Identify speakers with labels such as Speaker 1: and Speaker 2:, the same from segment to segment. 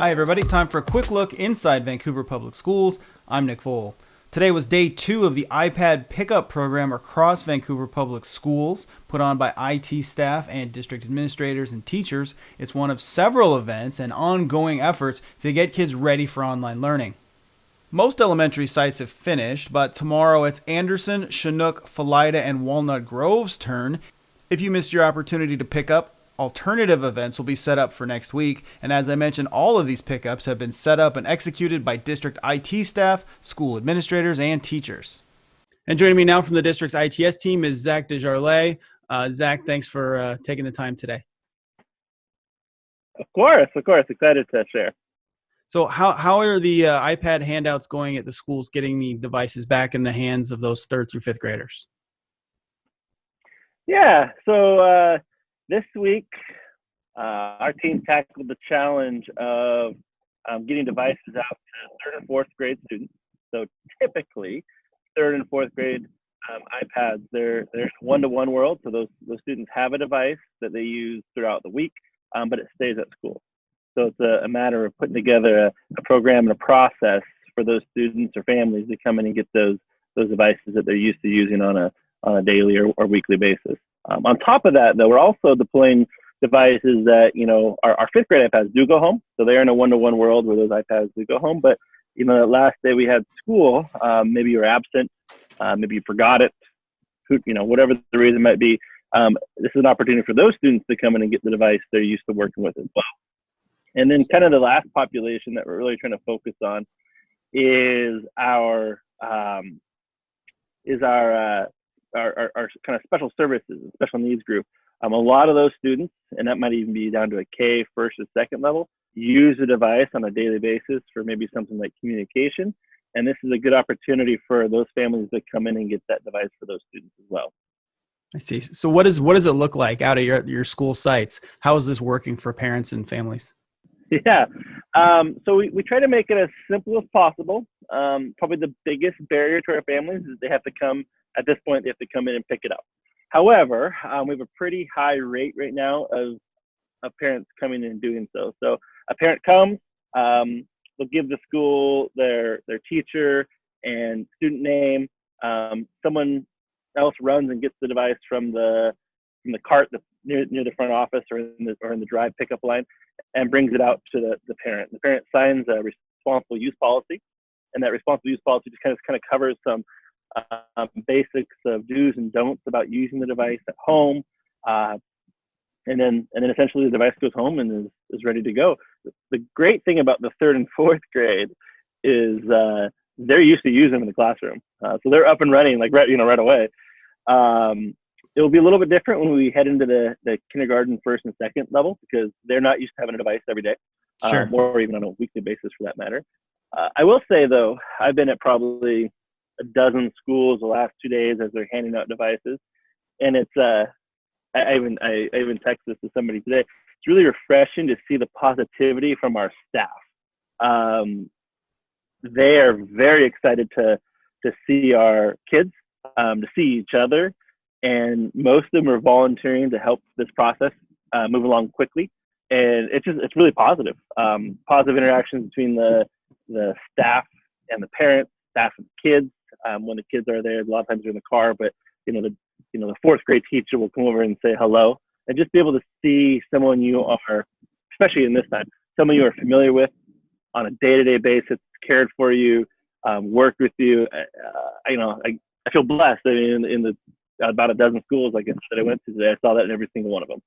Speaker 1: Hi, everybody. Time for a quick look inside Vancouver Public Schools. I'm Nick Vole. Today was day 2 of the iPad pickup program across Vancouver Public Schools, put on by IT staff and district administrators and teachers. It's one of several events and ongoing efforts to get kids ready for online learning. Most elementary sites have finished, but tomorrow it's Anderson, Chinook, Philida, and Walnut Grove's turn. If you missed your opportunity to pick up, alternative events will be set up for next week. And as I mentioned, all of these pickups have been set up and executed by district IT staff, school administrators, and teachers. And joining me now from the district's ITS team is Zach Desjarlais. Zach, thanks for taking the time today.
Speaker 2: Of course. Excited to share.
Speaker 1: So how are the iPad handouts going at the schools, getting the devices back in the hands of those 3rd through 5th graders?
Speaker 2: Yeah, so this week, our team tackled the challenge of getting devices out to 3rd and 4th grade students. So typically, 3rd and 4th grade iPads, they're in a one-to-one world. So those students have a device that they use throughout the week, but it stays at school. So it's a matter of putting together a program and a process for those students or families to come in and get those devices that they're used to using on a daily or weekly basis. On top of that, though, we're also deploying devices that, our 5th grade iPads do go home. So they're in a one-to-one world where those iPads do go home. But, the last day we had school, maybe you were absent, maybe you forgot it, whatever the reason might be. This is an opportunity for those students to come in and get the device they're used to working with as well. And then kind of the last population that we're really trying to focus on is our kind of special services, special needs group. A lot of those students, and that might even be down to a K, 1st or 2nd level, use the device on a daily basis for maybe something like communication. And this is a good opportunity for those families to come in and get that device for those students as well.
Speaker 1: I see. So what does it look like out of your school sites? How is this working for parents and families?
Speaker 2: Yeah. So we try to make it as simple as possible. Probably the biggest barrier to our families is they have to come in and pick it up. However, we have a pretty high rate right now of parents coming in and doing so. So a parent comes, they'll give the school their teacher and student name. Someone else runs and gets the device from the cart that's near the front office or in the drive pickup line, and brings it out to the parent. The parent signs a responsible use policy, and that responsible use policy just kind of covers some basics of do's and don'ts about using the device at home, and then essentially the device goes home and is ready to go. The great thing about the 3rd and 4th grade is they're used to using them in the classroom, so they're up and running right away. It'll be a little bit different when we head into the kindergarten 1st and 2nd level, because they're not used to having a device every day,
Speaker 1: Sure.
Speaker 2: or even on a weekly basis for that matter. I will say, though, I've been at probably a dozen schools the last 2 days as they're handing out devices, and it's I even texted this to somebody today. It's really refreshing to see the positivity from our staff. They are very excited to see our kids, to see each other, and most of them are volunteering to help this process move along quickly. And it's really positive. Positive interactions between the staff and the parents, staff and the kids. When the kids are there, a lot of times they're in the car, but the 4th grade teacher will come over and say hello, and just be able to see someone you are, especially in this time, someone you are familiar with on a day-to-day basis, cared for you, worked with you. I feel blessed. In the about a dozen schools that I went to today, I saw that in every single one of them.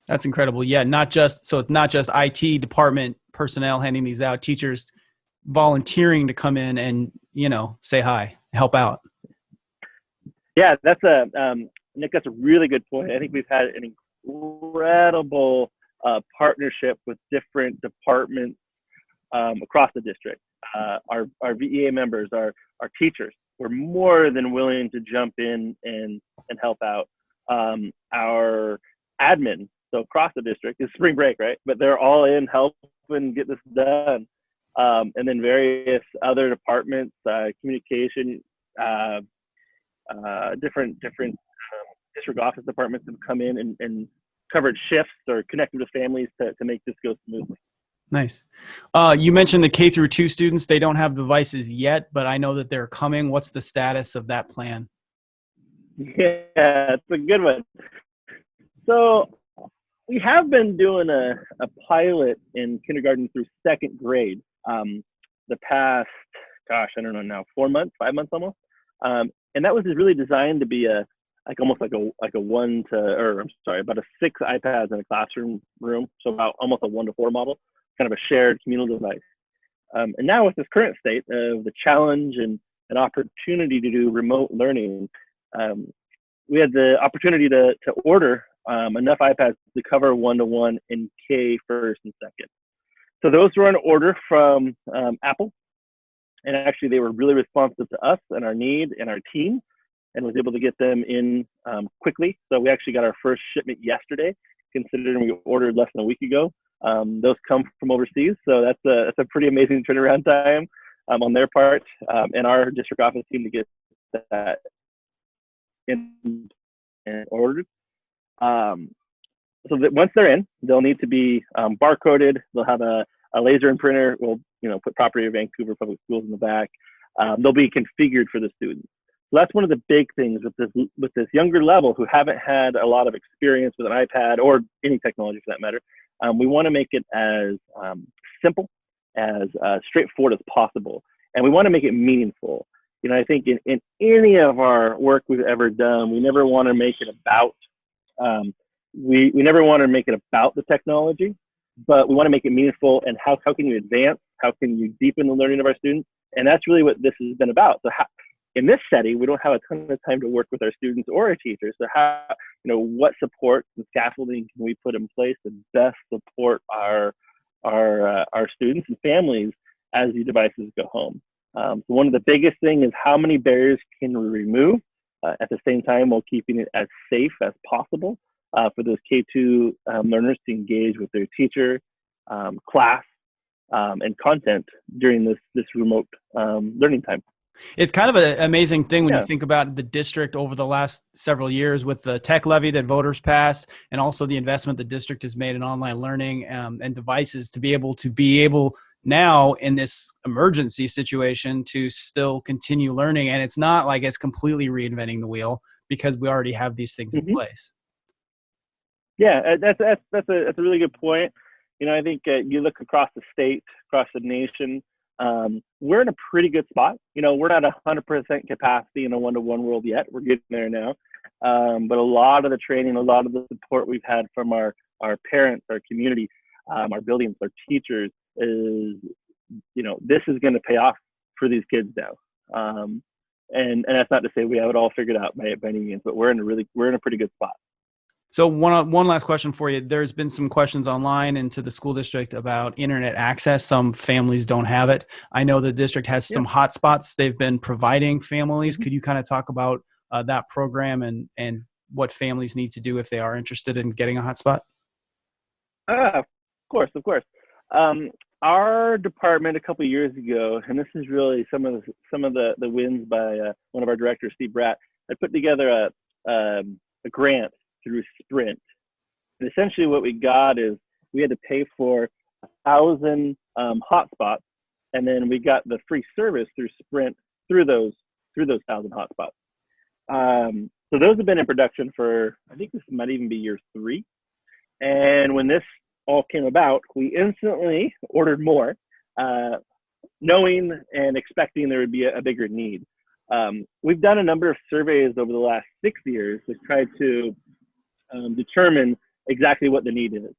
Speaker 1: That's incredible. Yeah, it's not just IT department personnel handing these out, teachers volunteering to come in and, say hi, help out.
Speaker 2: Yeah, Nick, that's a really good point. I think we've had an incredible partnership with different departments across the district. Our VEA members, our teachers, were more than willing to jump in and help out. Our admin, so across the district, is spring break, right? But they're all in helping get this done. And then various other departments, communication, different district office departments have come in and covered shifts or connected with families to make this go smoothly.
Speaker 1: Nice. You mentioned the K through 2 students. They don't have devices yet, but I know that they're coming. What's the status of that plan?
Speaker 2: Yeah, it's a good one. So we have been doing a pilot in kindergarten through second grade the past, gosh, I don't know now, 4 months, 5 months almost. And that was really designed to be almost like a one to, or I'm sorry, about a 6 iPads in a classroom room. So about almost a 1-to-4 model, kind of a shared communal device. And now with this current state of the challenge and an opportunity to do remote learning, um, we had the opportunity to order enough iPads to cover 1-to-1 in K first and second. So those were on order from Apple, and actually they were really responsive to us and our need and our team, and was able to get them in quickly. So we actually got our first shipment yesterday, considering we ordered less than a week ago. Those come from overseas, so that's a pretty amazing turnaround time on their part, and our district office team to get that in and ordered. So that once they're in, they'll need to be barcoded. They'll have a laser and printer. We'll put Property of Vancouver Public Schools in the back. They'll be configured for the students. So that's one of the big things with this younger level who haven't had a lot of experience with an iPad or any technology for that matter. We want to make it as simple, as straightforward as possible, and we want to make it meaningful. I think in any of our work we've ever done, we never want to make it about we never want to make it about the technology, but we want to make it meaningful. And how can you advance? How can you deepen the learning of our students? And that's really what this has been about. So in this setting, we don't have a ton of time to work with our students or our teachers. So what support and scaffolding can we put in place to best support our students and families as these devices go home? So one of the biggest things is how many barriers can we remove at the same time while keeping it as safe as possible for those K2 learners to engage with their teacher, class, and content during this remote learning time.
Speaker 1: It's kind of an amazing thing when you
Speaker 2: Yeah.
Speaker 1: think about the district over the last several years with the tech levy that voters passed, and also the investment the district has made in online learning and devices to be able now in this emergency situation to still continue learning. And it's not like it's completely reinventing the wheel because we already have these things in place.
Speaker 2: Yeah, that's a really good point. I think you look across the state, across the nation, we're in a pretty good spot. We're not 100% capacity in a one-to-one world yet. We're getting there now. But a lot of the training, a lot of the support we've had from our parents, our community, our buildings, our teachers is, this is going to pay off for these kids now. And that's not to say we have it all figured out by any means, but we're in a pretty good spot.
Speaker 1: So one last question for you. There's been some questions online and to the school district about internet access. Some families don't have it. I know the district has some hotspots they've been providing families. Could you kind of talk about that program and what families need to do if they are interested in getting a hotspot?
Speaker 2: Of course. Our department a couple of years ago, and this is really some of the wins by one of our directors, Steve Bratt, had put together a grant through Sprint. And essentially what we got is we had to pay for 1,000 hotspots, and then we got the free service through Sprint through those 1,000 hotspots. So those have been in production for, I think this might even be year 3. And when this all came about, we instantly ordered more, knowing and expecting there would be a bigger need. We've done a number of surveys over the last 6 years to try to determine exactly what the need is.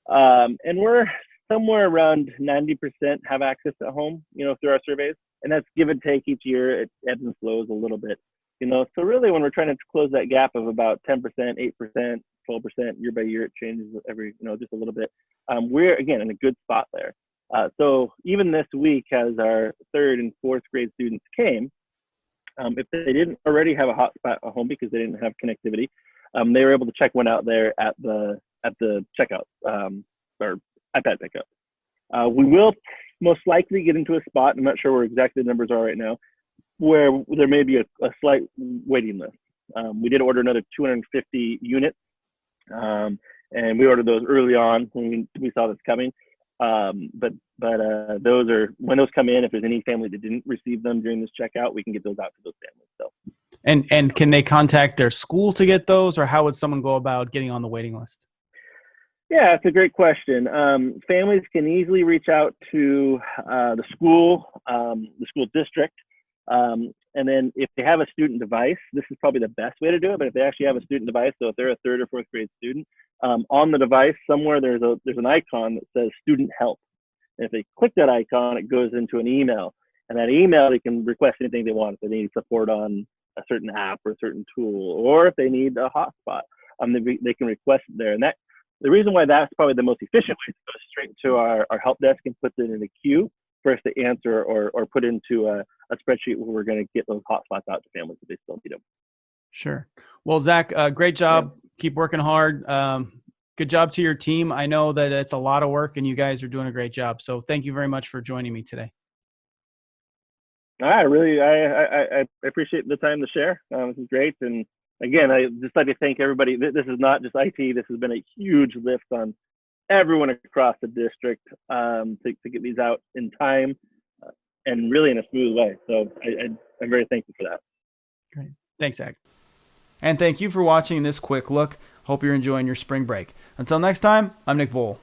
Speaker 2: And we're somewhere around 90% have access at home, through our surveys. And that's give and take each year. It ebbs and flows a little bit, So really when we're trying to close that gap of about 10%, 8%, 12% year by year, it changes every, just a little bit. We're, again, in a good spot there. So even this week, as our 3rd and 4th grade students came, if they didn't already have a hotspot at home because they didn't have connectivity, they were able to check one out there at the checkout or iPad pickup. We will most likely get into a spot, I'm not sure where exactly the numbers are right now, where there may be a slight waiting list. We did order another 250 units, and we ordered those early on when we saw this coming. But those are when those come in. If there's any family that didn't receive them during this checkout, we can get those out to those families. So.
Speaker 1: And can they contact their school to get those, or how would someone go about getting on the waiting list?
Speaker 2: Yeah, it's a great question. Families can easily reach out to the school district, and then if they have a student device, this is probably the best way to do it. But if they actually have a student device, so if they're a third or fourth grade student, on the device somewhere there's an icon that says Student Help, and if they click that icon, it goes into an email, and that email they can request anything they want. If they need support on a certain app or a certain tool, or if they need a hotspot, they can request it there, and that. The reason why that's probably the most efficient way to go straight to our help desk and put it in a queue for us to answer or put into a spreadsheet where we're going to get those hotspots out to families if they still need them.
Speaker 1: Sure. Well, Zach, great job. Yeah. Keep working hard. Good job to your team. I know that it's a lot of work and you guys are doing a great job. So thank you very much for joining me today.
Speaker 2: I appreciate the time to share. This is great. And again, I just like to thank everybody. This is not just IT. This has been a huge lift on everyone across the district to get these out in time and really in a smooth way. So I'm very thankful for that.
Speaker 1: Great. Thanks, Zach. And thank you for watching this quick look. Hope you're enjoying your spring break. Until next time, I'm Nick Vole.